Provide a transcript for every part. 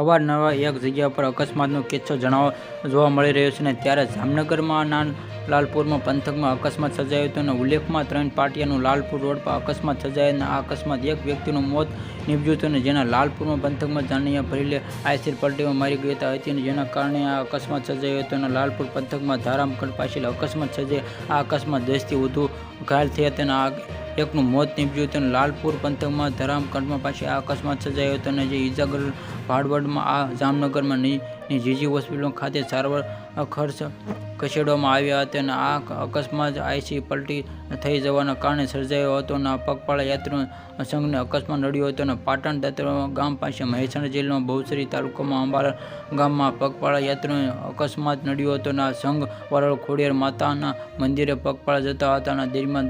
અવારનવાર એક જગ્યા પર અકસ્માતનો કિસ્સો જોવા મળી રહ્યો છે અને ત્યારે જામનગરમાં લાલપુરમાં પંથકમાં અકસ્માત સર્જાયો હતો અને ઉલ્લેખમાં 3 પાટિયાનું લાલપુર રોડ પર અકસ્માત સર્જાયો અને આ અકસ્માત એક વ્યક્તિનું મોત નીપજ્યું હતું અને જેના લાલપુરમાં પંથકમાં જાનૈયા ભરેલી આઈસર પલટીમાં મારી ગયા હતી અને જેના કારણે આ અકસ્માત સર્જાયો હતો અને લાલપુર પંથકમાં ધારામખંડ પાસે અકસ્માત સર્જાયો. આ અકસ્માત 10થી વધુ ઘાયલ થયા હતા અને એકનું મોત નીપજ્યું હતું અને લાલપુર પંથકમાં ધારામખંડમાં પાસે આ અકસ્માત સર્જાયો હતો અને જે ઇજાગ્રસ્ત ભાડવડમાં આ જામનગરમાં ની જીજી હોસ્પિટલ ખાતે સારવાર ખર્ચ ખસેડવામાં આવ્યા હતા અને આ અકસ્માત આઈસી પલટી થઈ જવાના કારણે સર્જાયો હતો અને પગપાળા યાત્રીઓ સંઘને અકસ્માત નડ્યો હતો અને પાટણ દાંતરવા ગામ પાસે મહેસાણા જિલ્લામાં બહુચરી તાલુકામાં અંબાલા ગામમાં પગપાળા યાત્રીઓને અકસ્માત નડ્યો હતો અને આ સંઘ વરાળ ખોડિયાર માતાના મંદિરે પગપાળા જતા હતા અને દરમિયાન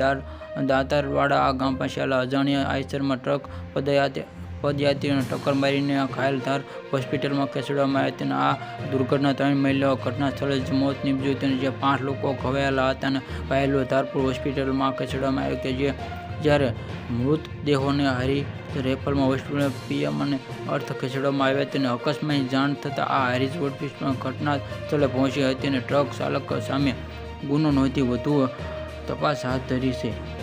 દાંતરવાડા આ ગામ પાસે અજાણ્યા આઈસરમાં ટ્રક પદયાત્રીઓને ટક્કર મારીને ઘાયલ ધાર હોસ્પિટલમાં ખસેડવામાં આવ્યા હતા અને આ દુર્ઘટના 3 મહિલાઓ ઘટના સ્થળે જ મોત નીપજ્યું હતું જે 5 લોકો ઘવાયેલા હતા અને ઘાયલો ધારપુર હોસ્પિટલમાં ખસેડવામાં આવ્યા કે જ્યારે મૃતદેહોને હારી રેફરમાં હોસ્પિટલ પીએમ અને અર્થ ખસેડવામાં આવ્યા હતા અને અકસ્માતની જાણ થતાં આ હારીજ હોસ્પિટલમાં ઘટના સ્થળે પહોંચી હતી અને ટ્રક ચાલક સામે ગુનો નોંધી વધુ તપાસ હાથ ધરી છે.